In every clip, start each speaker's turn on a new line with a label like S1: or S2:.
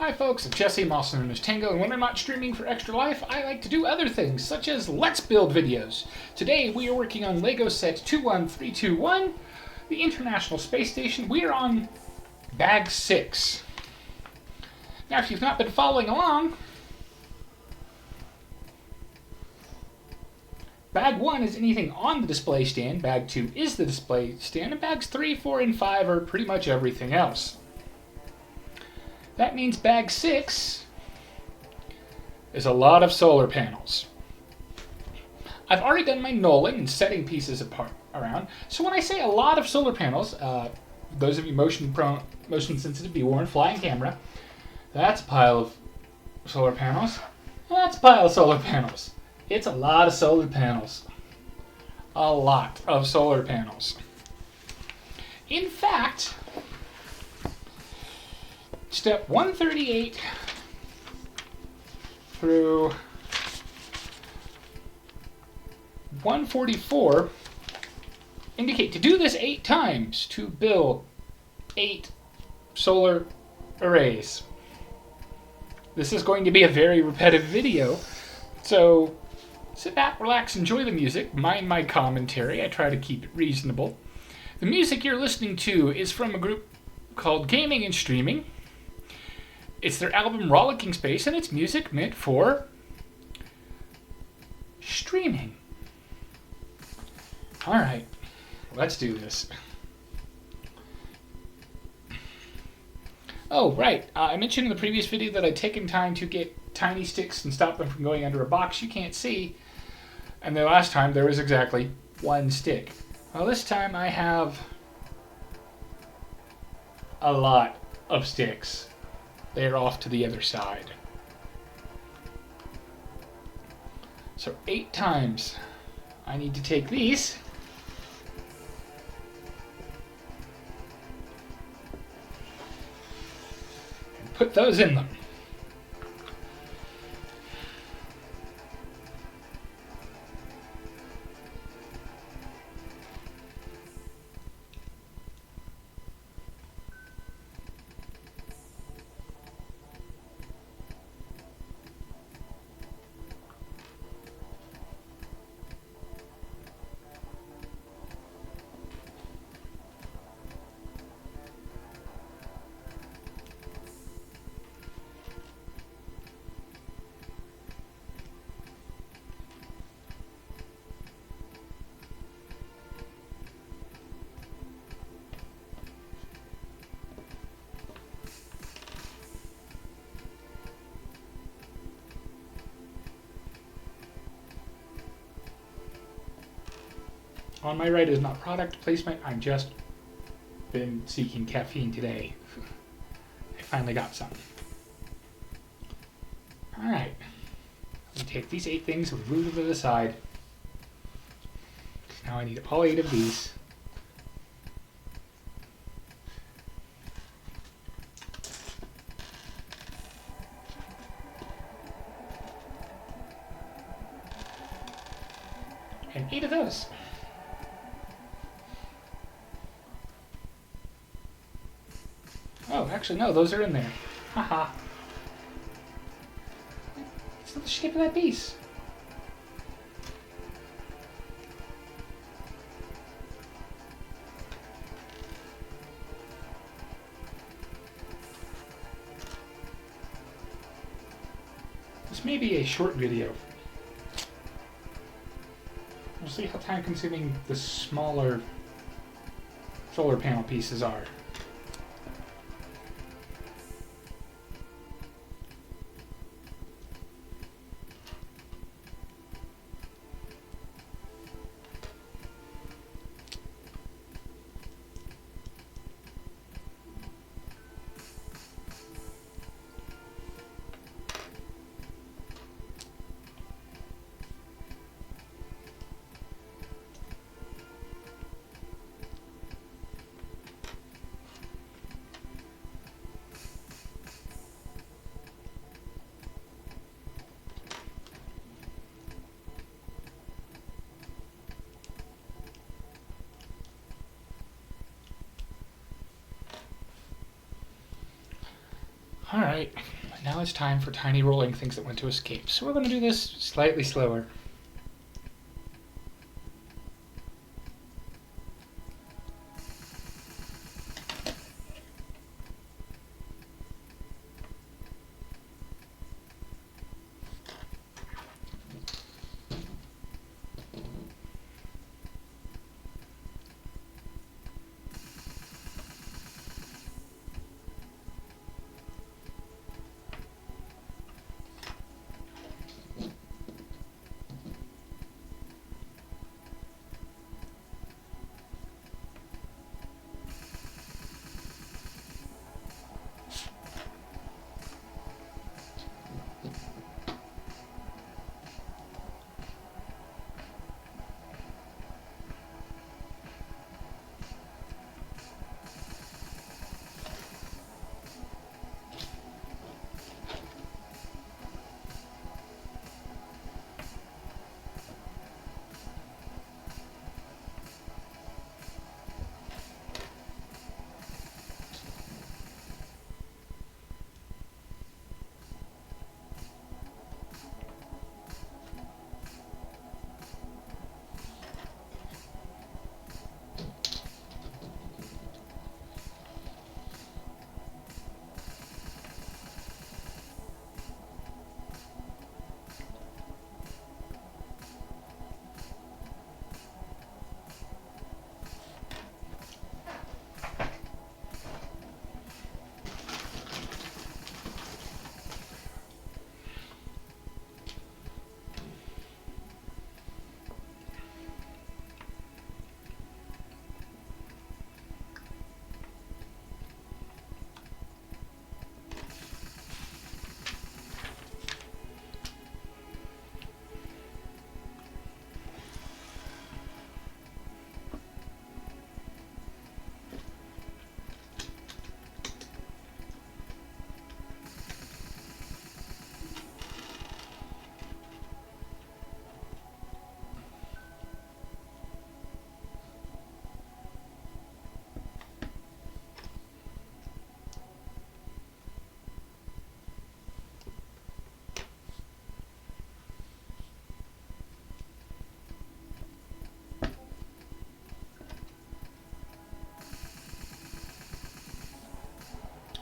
S1: Hi folks, it's Jesse, I'm also known as Tango, and when I'm not streaming for Extra Life, I like to do other things, such as Let's Build videos. Today we are working on LEGO Set 21321, the International Space Station. We are on Bag 6. Now if you've not been following along, Bag 1 is anything on the display stand, Bag 2 is the display stand, and Bags 3, 4, and 5 are pretty much everything else. That means Bag 6 is a lot of solar panels. I've already done my knolling and setting pieces around, so when I say a lot of solar panels, those of you motion sensitive, be warned, flying camera, that's a pile of solar panels, that's a pile of solar panels. It's a lot of solar panels. A lot of solar panels. In fact, step 138 through 144 indicate to do this 8 times to build 8 solar arrays. This is going to be a very repetitive video, so sit back, relax, enjoy the music, mind my commentary. I try to keep it reasonable. The music you're listening to is from a group called Gaming and Streaming. It's their album Rollicking Space, and it's music meant for streaming. Alright, let's do this. Oh, right, I mentioned in the previous video that I'd taken time to get tiny sticks and stop them from going under a box you can't see. And the last time there was exactly 1 stick. Well, this time I have a lot of sticks. They're off to the other side. So 8 times I need to take these and put those in them. On my right is not product placement, I've just been seeking caffeine today. I finally got some. Alright. We take these 8 things and move them to the side. Now I need all 8 of these. And 8 of those. Oh, actually, no, those are in there. Haha. It's not the shape of that piece. This may be a short video. We'll see how time-consuming the smaller solar panel pieces are. Alright, now it's time for Tiny rolling things that want to escape. So we're going to do this slightly slower.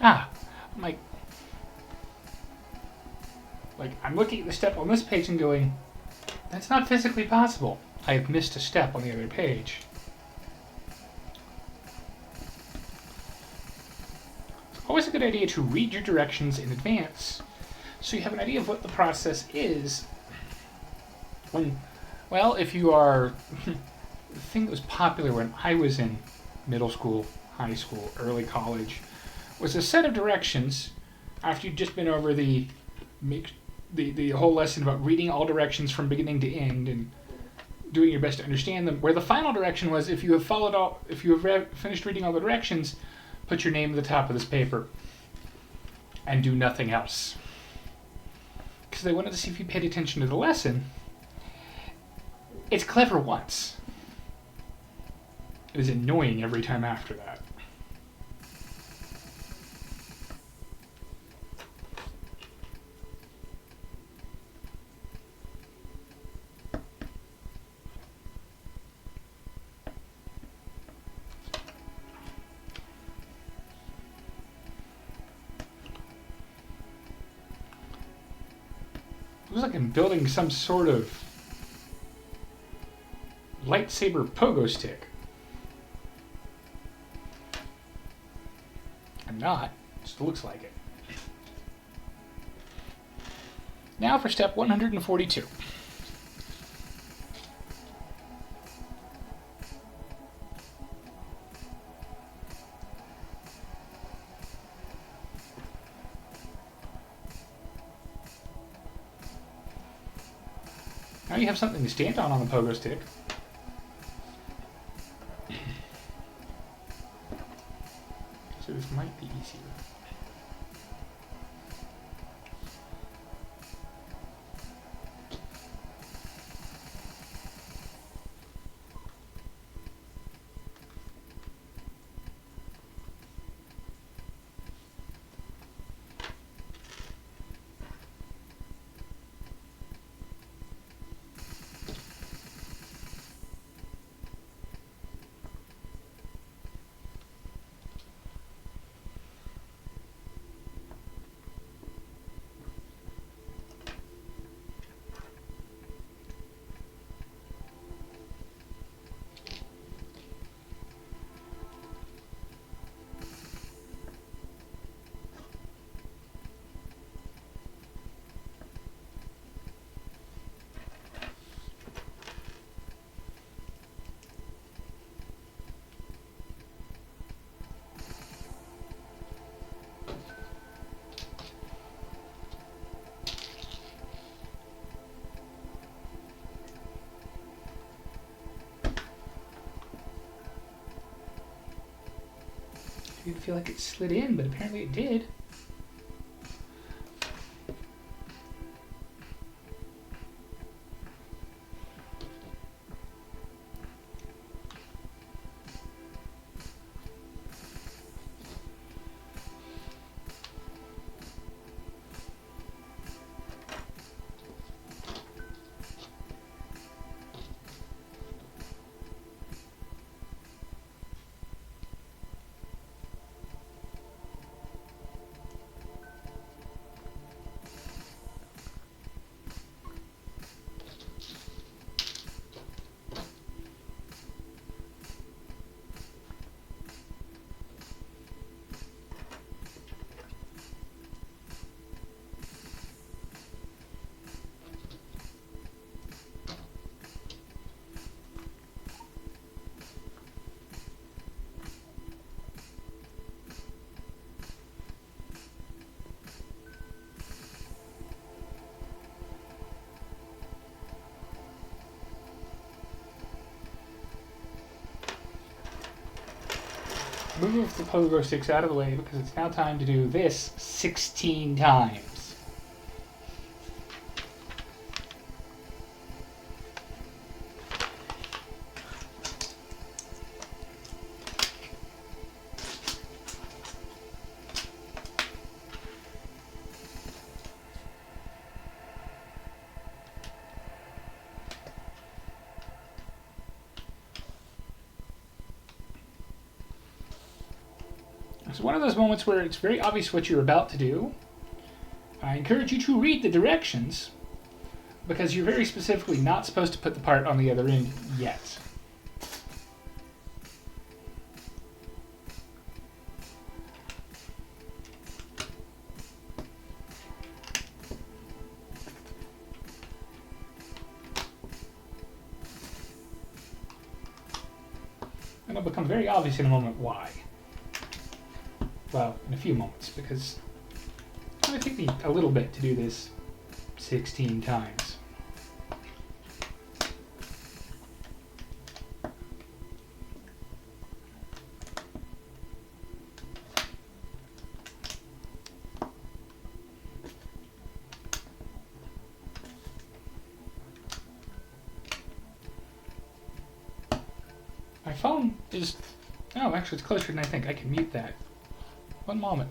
S1: Ah, I'm like I'm looking at the step on this page and going, that's not physically possible. I have missed a step on the other page. It's always a good idea to read your directions in advance so you have an idea of what the process is when, well, if you are, the thing that was popular when I was in middle school, high school, early college, was a set of directions after you'd just been over the whole lesson about reading all directions from beginning to end and doing your best to understand them. Where the final direction was, if you have finished reading all the directions, put your name at the top of this paper and do nothing else. Because they wanted to see if you paid attention to the lesson. It's clever once. It was annoying every time after that. It looks like I'm building some sort of lightsaber pogo stick. I'm not, it just looks like it. Now for step 142. Now you have something to stand on the pogo stick. So this might be easier. Didn't feel like it slid in, but apparently it did. Move the pogo sticks out of the way because it's now time to do this 16 times. It's one of those moments where it's very obvious what you're about to do. I encourage you to read the directions because you're very specifically not supposed to put the part on the other end yet. And it'll become very obvious in a moment why. Well, in a few moments, because it's going to take me a little bit to do this 16 times. My phone is... Oh, actually it's closer than I think. I can mute that. One moment.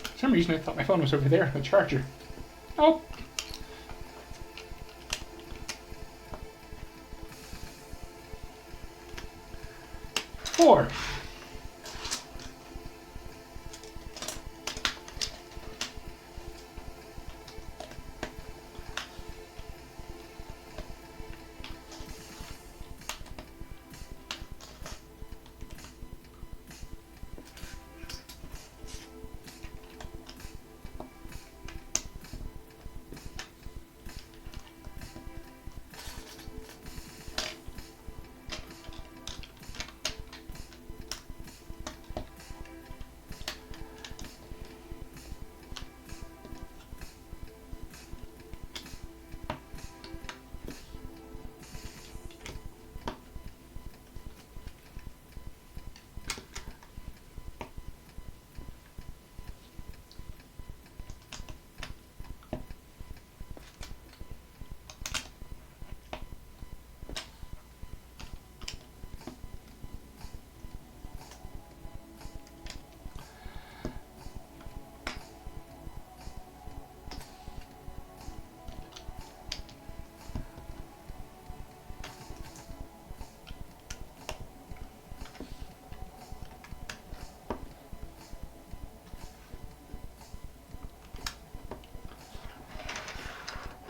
S1: For some reason I thought my phone was over there on the charger. Oh! Four.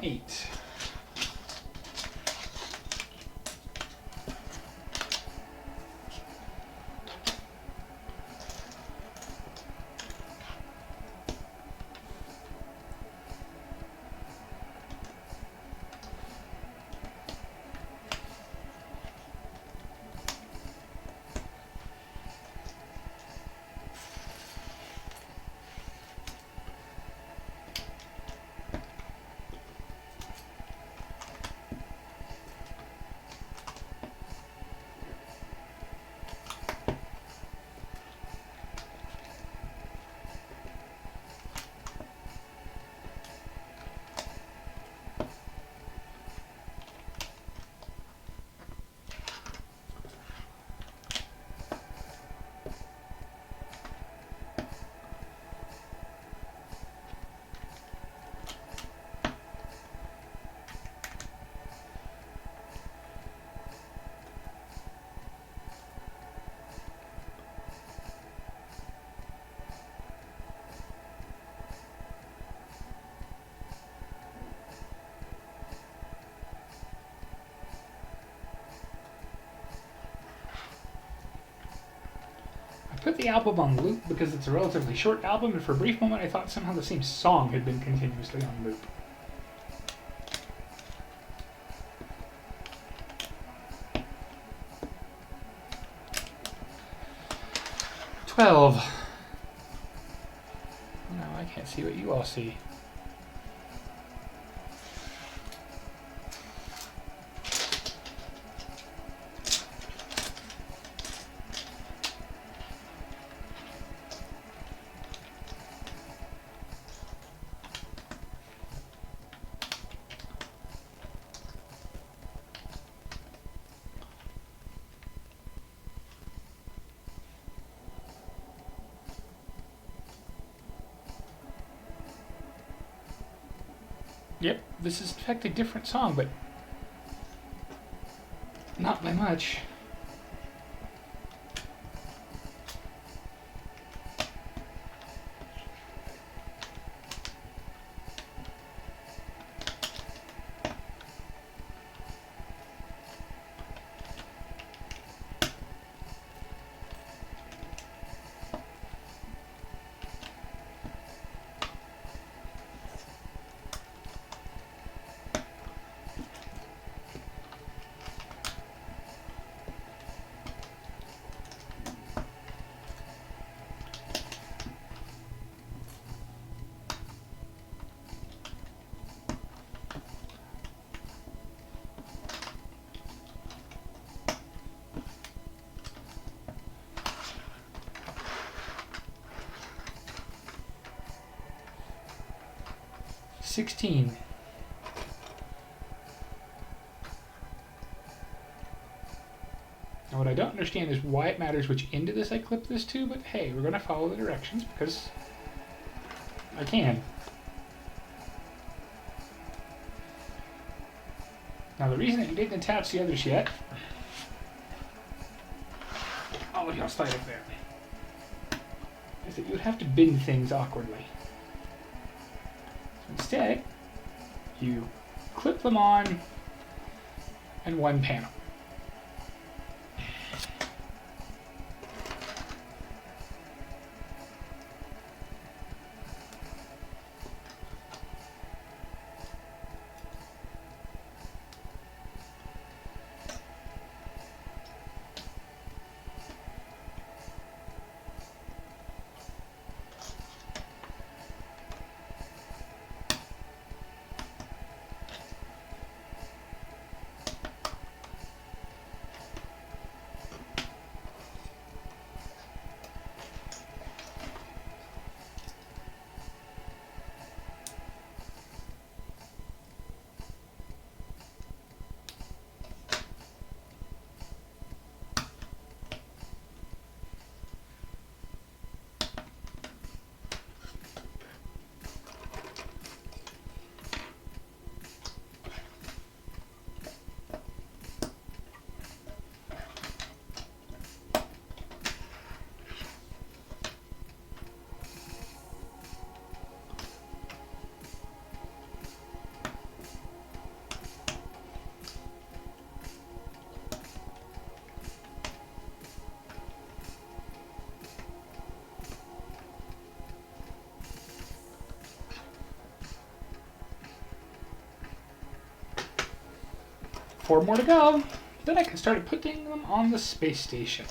S1: Eight. put the album on loop because it's a relatively short album, and for a brief moment I thought somehow the same song had been continuously on loop. No, I can't see what you all see. Yep, this is in fact a different song, but not by much. $16. Now what I don't understand is why it matters which end of this I clip this to, but hey, we're going to follow the directions because I can. Now the reason that you didn't attach the others yet, all of y'all slide up there, is that you would have to bend things awkwardly. So instead, you clip them on in one panel. Four more to go. Then I can start putting them on the space station.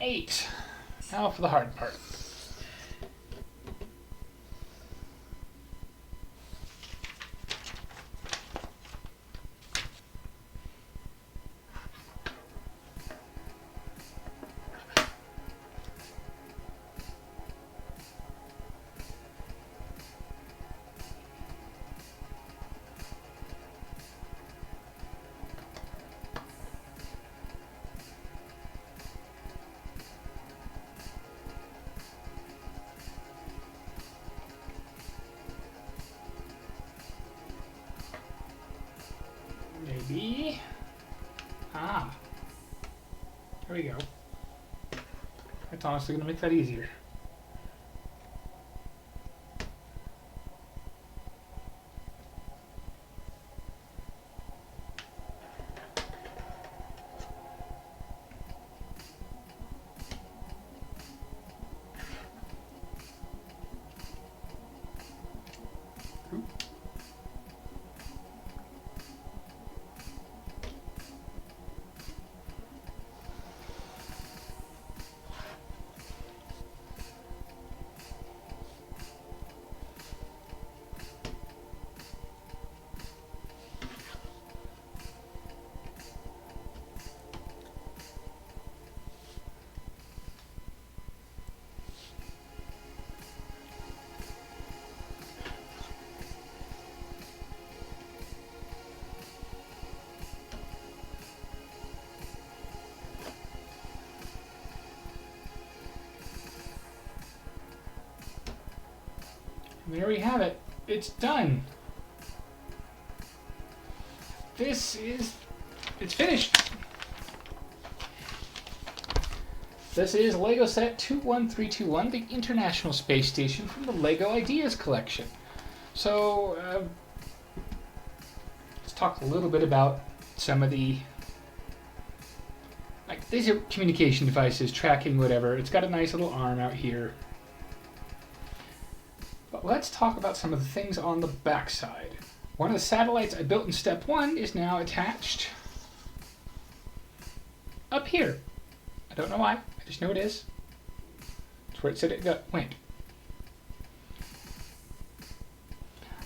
S1: 8. Now for the hard part. Maybe. There we go. That's honestly going to make that easier. There we have it. It's done. It's finished. This is LEGO Set 21321, the International Space Station from the LEGO Ideas Collection. So, let's talk a little bit about some of the, like, these are communication devices, tracking, whatever. It's got a nice little arm out here. But let's talk about some of the things on the back side. One of the satellites I built in step 1 is now attached up here. I don't know why, I just know it is. That's where it said it went.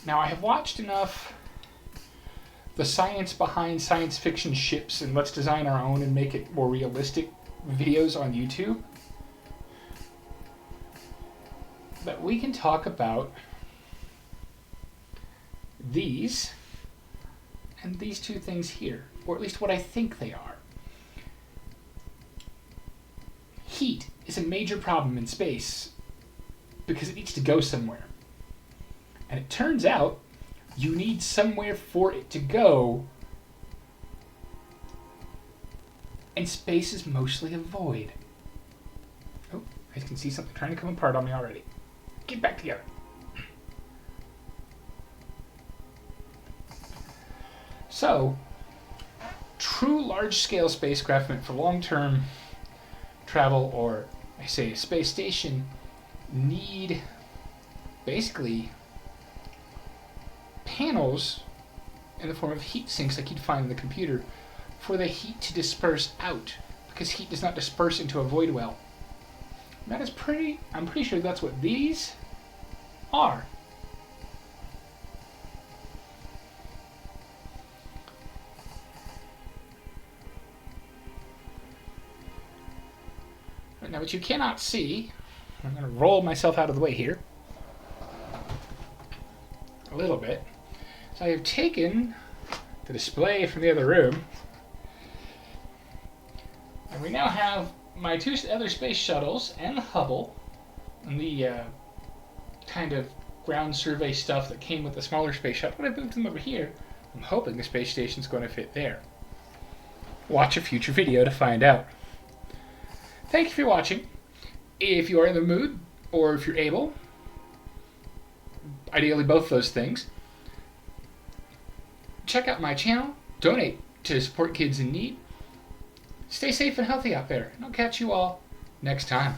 S1: Now I have watched enough the science behind science fiction ships and let's design our own and make it more realistic videos on YouTube that we can talk about these and these two things here, or at least what I think they are. Heat is a major problem in space because it needs to go somewhere. And it turns out you need somewhere for it to go, and space is mostly a void. Oh, I can see something trying to come apart on me already. Get back together. So, true large-scale spacecraft meant for long-term travel, or I say a space station, need basically panels in the form of heat sinks like you'd find in the computer for the heat to disperse out, because heat does not disperse into a void well. And that is I'm pretty sure that's what these are. Now, what you cannot see, I'm going to roll myself out of the way here a little bit. So I have taken the display from the other room, and we now have my two other space shuttles and the Hubble and the kind of ground survey stuff that came with the smaller space shuttle. When I moved them over here, I'm hoping the space station's going to fit there. Watch a future video to find out. Thank you for watching. If you are in the mood, or if you're able, ideally both those things, check out my channel, donate to support kids in need. Stay safe and healthy out there, and I'll catch you all next time.